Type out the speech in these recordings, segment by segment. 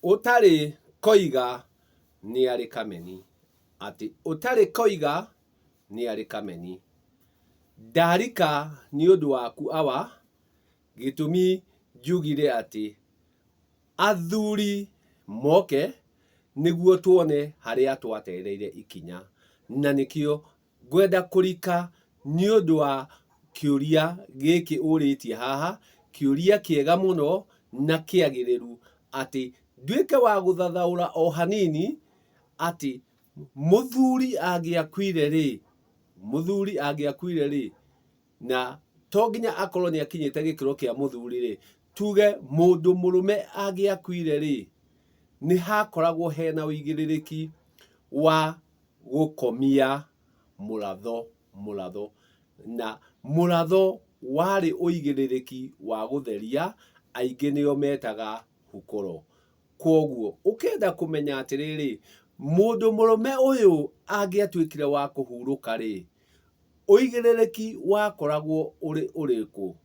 Utari koiga ni ari kameni. Ati utari koiga ni ari kameni. Ndarika ni undu waku awa gitumi njugire ati athuri moke niguo tuone haria twatereire ikinya, na nikio ngwenda kurika ni undu wa kiuria giki uritie haha, kiuria kiega muno na kiagiriru ati nduike wa guthathaura o hanini ati muthuri angiakwire ri na to nginya akorwo ni akinyite gikiro kia muthuri ri, tuge mundu murume angiakwire ri, ni hakoragwo hena uigiririki wa gukomia muratho na muratho wari uigiririki wa gutheria, aingi nio metaga hukoro. Koguo ukenda kumenya atiriri, mundu murume uyu angiatuikire wa kuhuruka ri, uigiririki wakoragwo uri uriku.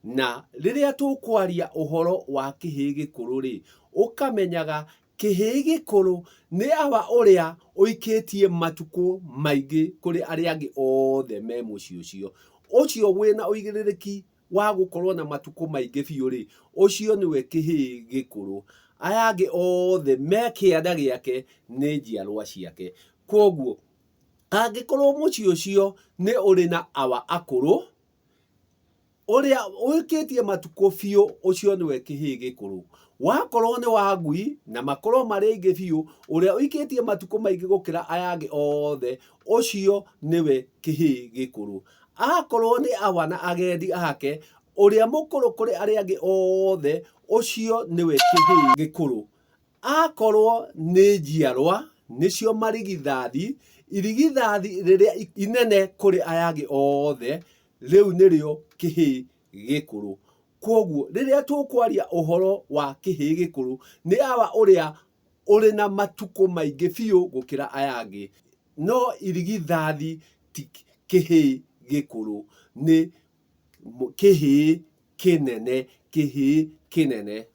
Na riria tukwaria uhoro wa kihii gikuru ri, ukamenyaga kihii gikuru ni awa uria uikitie matuku maingi kuri aria angi othe me mucii ucio wina uigiririki wa gukorwo na matuku maingi biu ri, ucio niwe kihii gikuru. Aya angi othe me kianda giake ni njiarwa ciake. Koguo angikorwo mucii ucio ni uri na awa akuru, uria uikitie matuku biu, ucio niwe kihii gikuru. Wakorwo ni wa ngui na makorwo mari aingi biu, uria uikitie matuku maingi gukira aya angi othe, ucio niwe kihii gikuru. Akorwo ni awa na agendi ake, uria mukuru kuri aria angi othe, ucio niwe kihii gikuru. Akorwo ni njiarwa, nicio marigithathi, irigithathi riria inene kuri aya angi othe, riu nirio kihii gikuru. Koguo riria tukwaria uhoro wa kihii gikuru, ni awa uria uri na matuku maingi biu gukira aya angi. No irigithathi ti kihii gikuru, ni kihii kinene, kihii kinene.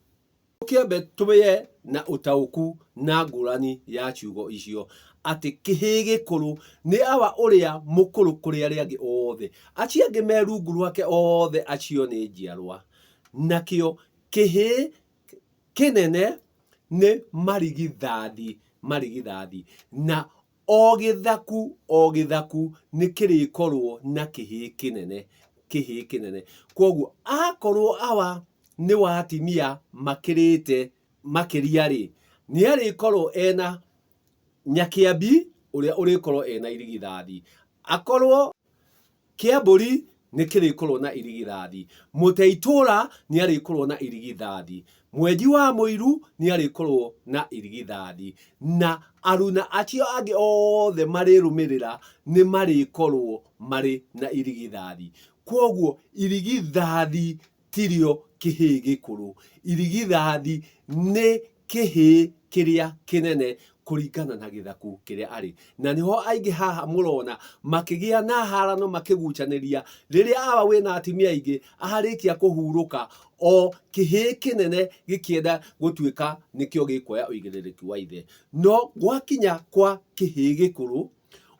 Tukiambe tumenye na utauku na ngurani ya ciugo icio ati kihii gikuru ni awa uria mukuru kuri aria angi othe. Acio angi me rungu rwake othe, acio ni njiarwa. Nakio kihii kinene ni marigithathi. Na o githaku ni kirikorwo na kihii kinene. Koguo akorwo awa ni wa atimia makirite makiria ri, ni arikorwo ena nyakiambi uria urikorwo ena irigithathi. Akorwo kiamburi ni kirikorwo na irigithathi. Muteitura ni arikorwo na irigithathi. Mwenji wa muiru ni arikorwo na irigithathi. Na aruna acio angi othe marirumirira ni marikorwo mari na irigithathi. Koguo irigithathi tirio kihii gikuru. Irigithathi ni kihii kiria kinene kuringana na githaku kiria ari. Na niho aingi haha murona makigia na harano makiguchaniria riria awa wina atimia aingi aharikia kuhuruka, o kihii kinene gikienda gutuika nikio gikuoya uigiririki wa ithe. No gwakinya kwa kihii gikuru,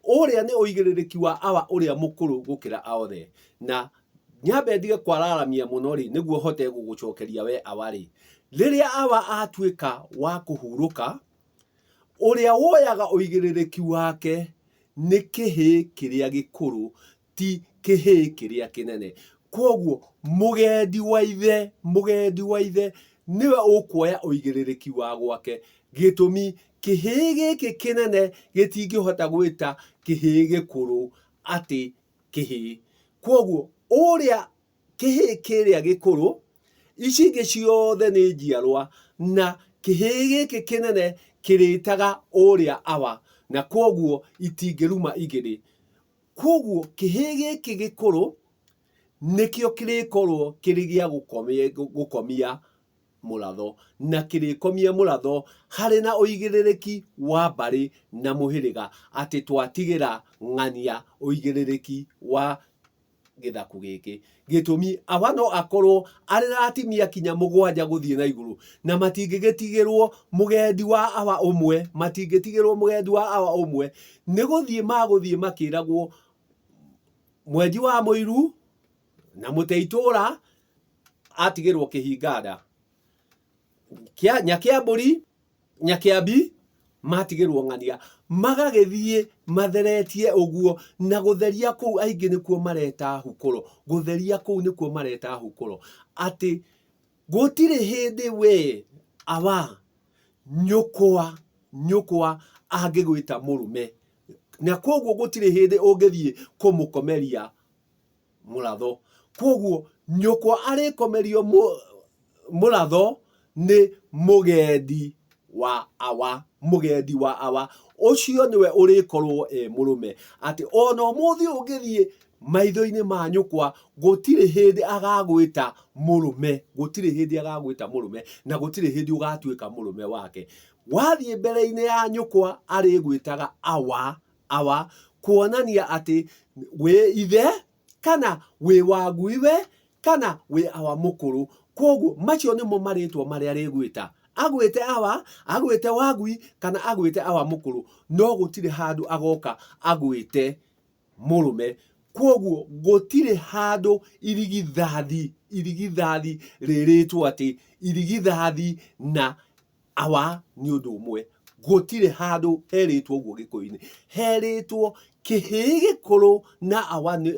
uria ni uigiririki wa awa uria mukuru gukira othe. Na nyambe ndige kwararamia muno ri, niguo hote gugucokeria we awari. Riria awa atuika wa kuhuruka, uria woyaga uigiririki wake ni kihii kiria gikuru, ti kihii kiria kinene. Koguo mugendi wa ithe niwe ukuoya uigiririki wa gwake, gitumi kihii giki kinene gitingihota gwita kihii gikuru ati kihii. Koguo uria kihii kiria gikuru, ici ingi ciothe ni njiarwa, na kihii giki kinene kiritaga uria awa, na koguo itingiruma igiri. Koguo kihii giki gikuru nikio kirikorwo kiri gia gukomia muratho, na kirikomia muratho hari na uigiririki wa mbari na muhiriga ati twatigira ng'ania uigiririki wa githaku giki gitumi awa no akorwo ariratimia kinya 7 guthie na iguru na matingigitigirwo mugendi wa awa umwe ni guthie makiragwo mwenji wa muiru na muteitura atigirwo kihinganda nyakia mburi nyakiambi matigirwo ng'ania magagithie matheretie uguo na gutheria kuu aingi nikuo mareta hukuro gutheria kuu nikuo mareta hukuro ati gutire hindi we awa nyukwa angigwita murume na koguo gutire hindi ungithie kumukomeria muratho koguo nyukwa arikomerio muratho ni mugendi wa awa ucio niwe urikorwo murume ati ona umuthi ungithie maitho-ini ma nyukwa gutire hindi agagwita murume na gutire hindi ugatuika murume wake wathie mbere-ini ya nyukwa arigwitaga awa kuonania ati wi ithe kana wi waguiwe kana wi awa mukuru koguo macio nimo maritwo maria arigwita agwite awa agwite wagui kana agwite awa mukuru no gutire handu agoka agwite murume koguo gutire handu irigithathi riritwo ati irigithathi na awa ni undu umwe gutire handu heritwo uguo gikuyu-ini heritwo kihii gikuru na awa ni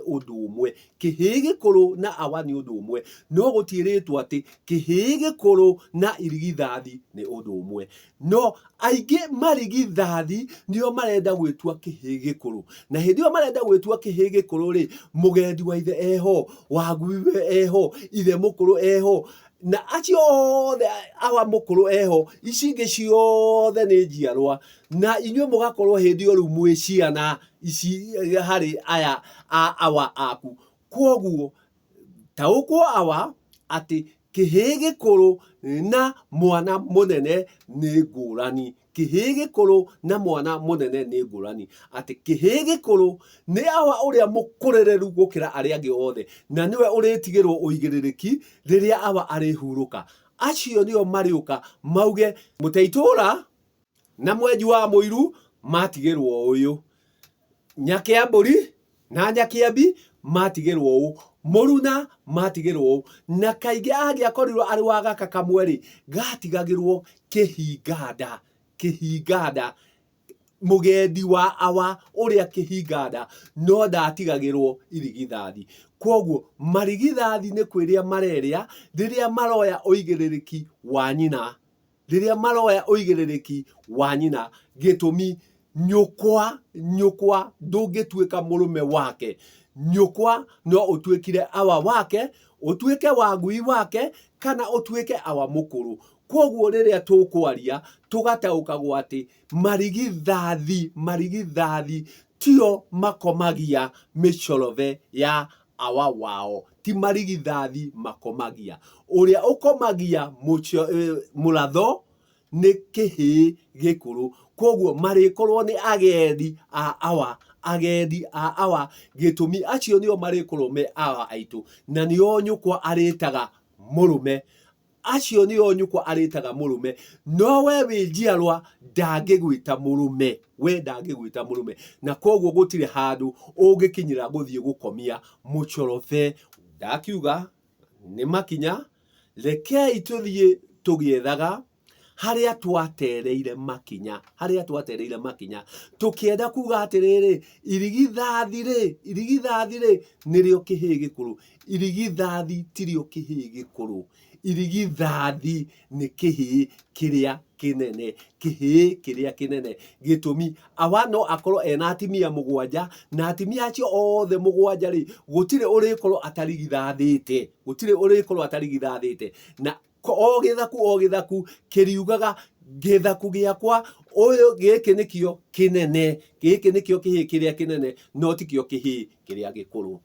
undu umwe no gutiritwo ati kihii gikuru na irigithathi ni undu umwe no aingi marigithathi nio marenda gwitua kihii gikuru na hindi io marenda gwitua kihii gikuru ri mugendi wa ithe eho waguiwe eho ithe mukuru eho na acio othe awa mukuru eho icingi ciothe ni njiarwa na inyuĩ mugakorwo hindi io riu mwi ciana ici hari aya awa aku koguo taukwo awa ati kihii gikuru na mwana munene ni ngurani ati kihii gikuru ni awa uria mukurereru gukira aria angi othe na niwe uritigirwo uigiririki riria awa arihuruka acio nio mariuka mauge muteitura na mwenji wa muiru matigirwo uyu nyakia mburi na nyakiambi matigirwo u muruna matigirwo u na kaingi angiakorirwo ari wa gaka kamwe ri gatigagirwo kihinganda mugendi wa awa uria kihinganda no ndatigagirwo irigithathi koguo marigithathi ni kwiria mareria riria maroya uigiririki wa nyina gitumi nyukwa ndungituika murume wake nyukwa no utuikire awa wake utuike wagui wake kana utuike awa mukuru koguo riria tukwaria tugataukago ati marigithathi tio makomagia micorove ya awa wao ti marigithathi makomagia uria ukomagia muratho ni kihii gikuru koguo marikorwo ni agendi a awa gitumi acio nio marikorwo me awa aitu na nio nyukwa aritaga murume no we wi njiarwa ndangigwita murume na koguo gutire handu ungikinyira guthie gukomia mucorofe ndakiuga ni makinya rekei tuthie tugiethaga haria twatereire makinya tukienda kuga atiriri irigithathi ri nirio kihii gikuru irigithathi tirio kihii gikuru irigithathi ni kihii kiria kinene gitumi awa no akorwo ena atimia 7 na atimia acio othe 7 ri gutire urikorwo atarigithathite na o githaku kiriugaga githaku giakwa uyu giki nikio kinene kihii kiria kinene no tikio kihii kiria gikuru